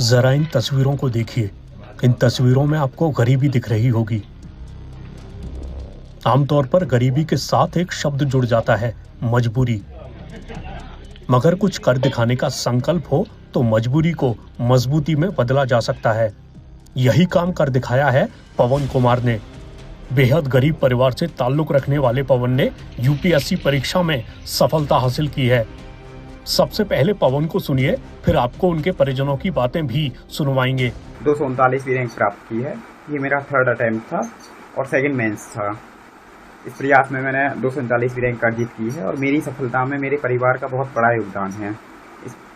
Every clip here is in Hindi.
जरा इन तस्वीरों को देखिए। इन तस्वीरों में आपको गरीबी दिख रही होगी। आमतौर पर गरीबी के साथ एक शब्द जुड़ जाता है, मजबूरी। मगर कुछ कर दिखाने का संकल्प हो तो मजबूरी को मजबूती में बदला जा सकता है। यही काम कर दिखाया है पवन कुमार ने। बेहद गरीब परिवार से ताल्लुक रखने वाले पवन ने यूपीएससी परीक्षा में सफलता हासिल की है। सबसे पहले पवन को सुनिए, फिर आपको उनके परिजनों की बातें भी सुनवाएंगे। 239वीं रैंक प्राप्त की है। ये मेरा थर्ड अटेम्प्ट था और सेकंड मेंस था। इस प्रयास में मैंने 239वीं रैंक अर्जित की है और मेरी सफलता में मेरे परिवार का बहुत बड़ा योगदान है।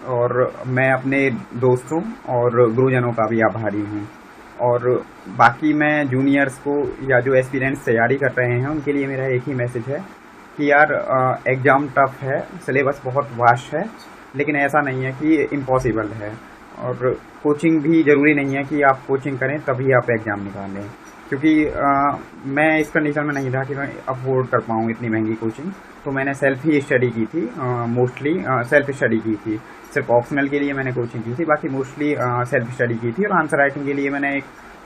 और मैं अपने दोस्तों और गुरुजनों का भी आभारी हूँ। और बाकी मैं जूनियर्स को या जो एस्पिरेंट्स तैयारी कर रहे हैं उनके लिए मेरा एक ही मैसेज है कि यार एग्ज़ाम टफ है, सिलेबस बहुत वास्ट है, लेकिन ऐसा नहीं है कि इम्पॉसिबल है। और कोचिंग भी ज़रूरी नहीं है कि आप कोचिंग करें तभी आप एग्ज़ाम निकालें, क्योंकि मैं इस कंडीशन में नहीं था कि मैं अफोर्ड कर पाऊँ इतनी महंगी कोचिंग। तो मैंने सेल्फ ही स्टडी की थी, मोस्टली सेल्फ स्टडी की थी। सिर्फ ऑप्शनल के लिए मैंने कोचिंग की थी, बाकी मोस्टली सेल्फ स्टडी की थी। और आंसर राइटिंग के लिए मैंने एक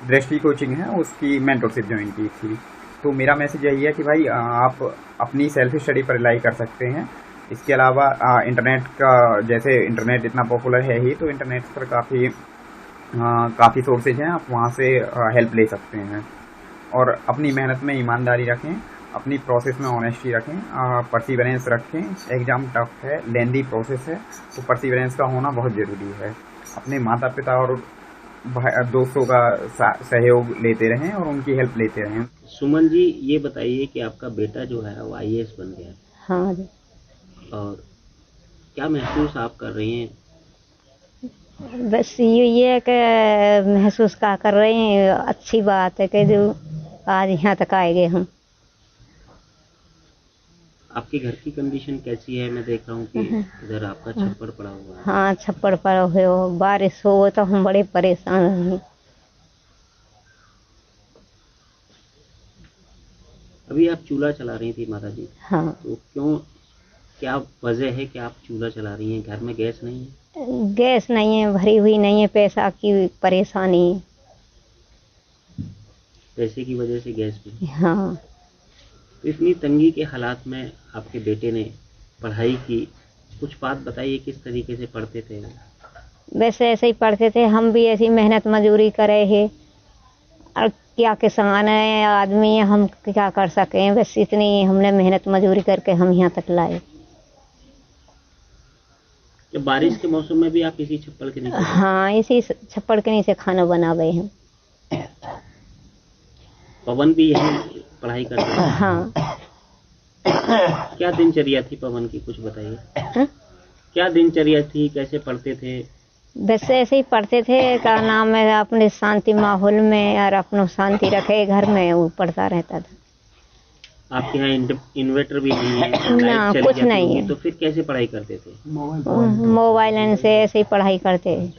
दृष्टि कोचिंग है उसकी मेंटरशिप ज्वाइन की थी। तो मेरा मैसेज यही है कि भाई आप अपनी सेल्फ स्टडी पर रिलाई कर सकते हैं। इसके अलावा इंटरनेट का, जैसे इंटरनेट इतना पॉपुलर है ही, तो इंटरनेट पर काफ़ी सोर्सेज हैं, आप वहाँ से हेल्प ले सकते हैं। और अपनी मेहनत में ईमानदारी रखें, अपनी प्रोसेस में ऑनेस्टी रखें, परसिवरेंस रखें। एग्ज़ाम टफ है, लेंदी प्रोसेस है, तो परसिवरेंस का होना बहुत ज़रूरी है। अपने माता पिता और दोस्तों का सहयोग लेते रहें और उनकी हेल्प लेते रहें। सुमन जी, ये बताइए कि आपका बेटा जो है वो आईएएस बन गया। हाँ जी। और क्या महसूस आप कर रही हैं? बस ये कि महसूस क्या कर रहे हैं, अच्छी बात है कि जो आज यहाँ तक आए गए हम। आपके घर की कंडीशन कैसी है? मैं देख रहा हूँ कि इधर आपका छप्पड़ पड़ा हुआ है। हाँ, छप्पड़ पड़ा हुआ हो, बारिश हो तो हम बड़े परेशान हैं। अभी आप चूल्हा चला रही थी माता जी। हाँ। तो क्या वजह है कि आप चूल्हा चला रही हैं? घर में गैस नहीं है? गैस नहीं है, भरी हुई नहीं है, पैसा की परेशानी। पैसे की वजह से गैस भी? हाँ। तो इतनी तंगी के हालात में आपके बेटे ने पढ़ाई की, कुछ बात बताइए, किस तरीके से पढ़ते थे? वैसे ऐसे ही पढ़ते थे, हम भी ऐसी मेहनत मजदूरी करे हैं। और क्या किसान है, आदमी है, हम क्या कर सकें, बस इतनी हमने मेहनत मजदूरी करके हम यहाँ तक लाए। जब बारिश के मौसम में भी आप इसी छप्पड़ के नीचे? हाँ, इसी छप्पड़ के नीचे खाना बनावे हैं। पवन भी यही पढ़ाई करता था? हाँ। क्या दिनचर्या थी पवन की, कुछ बताइए। क्या दिनचर्या थी, कैसे पढ़ते थे? बस ऐसे ही पढ़ते थे, क्या नाम है, अपने शांति माहौल में और अपनो शांति रखे घर में, वो पढ़ता रहता था। आपके यहाँ इन्वर्टर भी नहीं है? ना, कुछ नहीं है। तो फिर कैसे पढ़ाई करते थे? मोबाइल से ऐसे ही पढ़ाई करते हैं।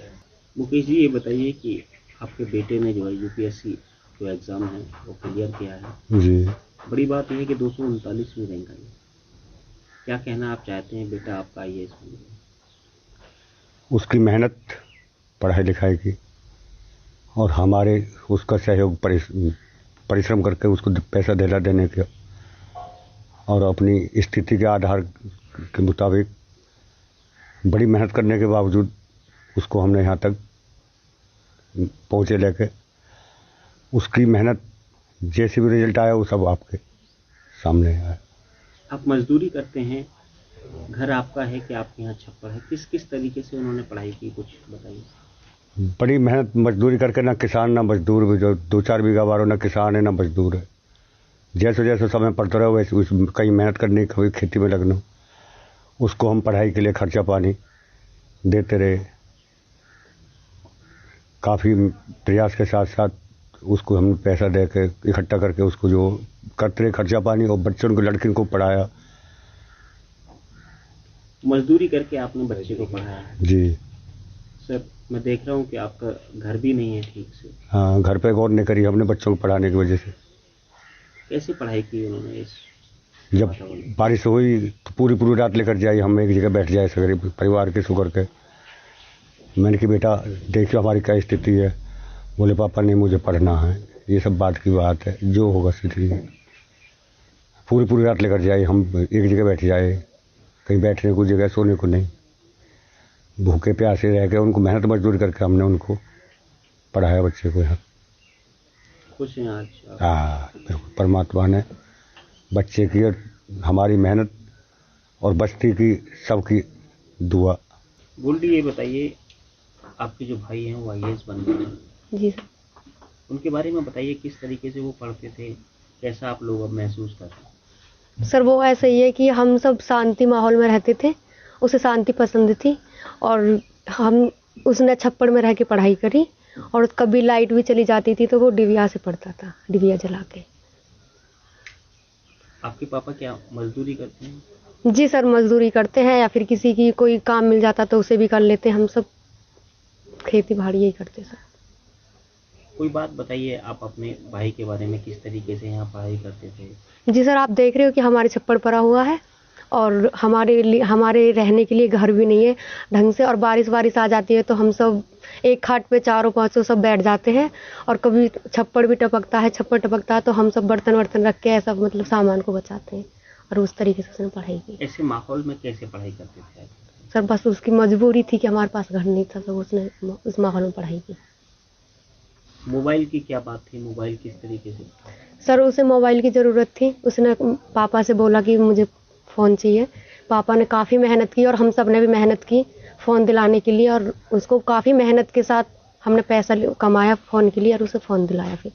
मुकेश जी, ये बताइए कि आपके बेटे ने जो है यूपीएससी जो एग्जाम है वो क्लियर किया है जी। बड़ी बात यह है कि 239वीं रैंक आई। क्या कहना आप चाहते हैं बेटा आपका आईएएस बन गया? उसकी मेहनत पढ़ाई लिखाई की और हमारे उसका सहयोग, परिश्रम करके उसको पैसा दिला देने के और अपनी स्थिति के आधार के मुताबिक बड़ी मेहनत करने के बावजूद उसको हमने यहाँ तक पहुँचे लेके। उसकी मेहनत जैसे भी रिजल्ट आया वो सब आपके सामने आया। आप मजदूरी करते हैं, घर आपका है कि आपके यहाँ छप्पर है? किस किस तरीके से उन्होंने पढ़ाई की, कुछ बताइए। बड़ी मेहनत मजदूरी करके, ना किसान ना मजदूर, जो 2-4 बीघा वालों, ना किसान है ना मजदूर है। जैसे जैसे समय पड़ता रहे वैसे कहीं मेहनत करनी, कभी खेती में लगना, उसको हम पढ़ाई के लिए खर्चा पानी देते रहे। काफ़ी प्रयास के साथ साथ उसको हम पैसा दे के इकट्ठा करके उसको जो करते रहे खर्चा पानी, और बच्चों को, लड़कियों को पढ़ाया। मजदूरी करके आपने बच्चे को पढ़ाया? जी सर, मैं देख रहा हूँ कि आपका घर भी नहीं है ठीक से। हाँ, घर पे गौर नहीं करी हमने बच्चों को पढ़ाने की वजह से। कैसे पढ़ाई की उन्होंने? इस जब बारिश हुई तो पूरी रात लेकर जाई, हम एक जगह बैठ जाए सगरे परिवार के शुगर के, मैंने कि बेटा देखियो हमारी क्या स्थिति है। बोले पापा नहीं मुझे पढ़ना है। ये सब बात की बात है, जो होगा स्थिति। पूरी पूरी रात लेकर जाए, हम एक जगह बैठ जाए, कहीं बैठने को जगह, सोने को नहीं, भूखे प्यासे रह गए। उनको मेहनत मजदूरी करके हमने उनको पढ़ाया बच्चे को यहाँ। खुश हैं आज आप? हाँ बिल्कुल, परमात्मा ने बच्चे की और हमारी मेहनत और बस्ती की सबकी दुआ। गोल्डी, ये बताइए, आपके जो भाई हैं वो IAS बन गए हैं, जी सर। उनके बारे में बताइए, किस तरीके से वो पढ़ते थे, कैसा आप लोग अब महसूस करते हैं? सर वो ऐसा ही है कि हम सब शांति माहौल में रहते थे, उसे शांति पसंद थी और हम उसने छप्पड़ में रह के पढ़ाई करी। और कभी लाइट भी चली जाती थी तो वो डिबिया से पढ़ता था, डिबिया जला के। आपके पापा क्या मजदूरी करते हैं? जी सर, मजदूरी करते हैं या फिर किसी की कोई काम मिल जाता तो उसे भी कर लेते। हम सब खेती बाड़ी यही करते सर। कोई बात बताइए आप अपने भाई के बारे में, किस तरीके से यहाँ पढ़ाई करते थे? जी सर, आप देख रहे हो कि हमारे छप्पड़ पड़ा हुआ है और हमारे रहने के लिए घर भी नहीं है ढंग से। और बारिश आ जाती है तो हम सब एक खाट पे चारों पांचों सब बैठ जाते हैं। और कभी छप्पड़ भी टपकता है तो हम सब बर्तन रख के ऐसा मतलब सामान को बचाते हैं। और उस तरीके से उसने पढ़ाई की। ऐसे माहौल में कैसे पढ़ाई करते थे? सर बस उसकी मजबूरी थी कि हमारे पास घर नहीं था तो उसने उस माहौल में पढ़ाई की। मोबाइल की क्या बात थी? मोबाइल किस तरीके से? सर उसे मोबाइल की ज़रूरत थी। उसने पापा से बोला कि मुझे फ़ोन चाहिए। पापा ने काफ़ी मेहनत की और हम सब ने भी मेहनत की फ़ोन दिलाने के लिए। और उसको काफ़ी मेहनत के साथ हमने पैसा कमाया फ़ोन के लिए और उसे फ़ोन दिलाया फिर।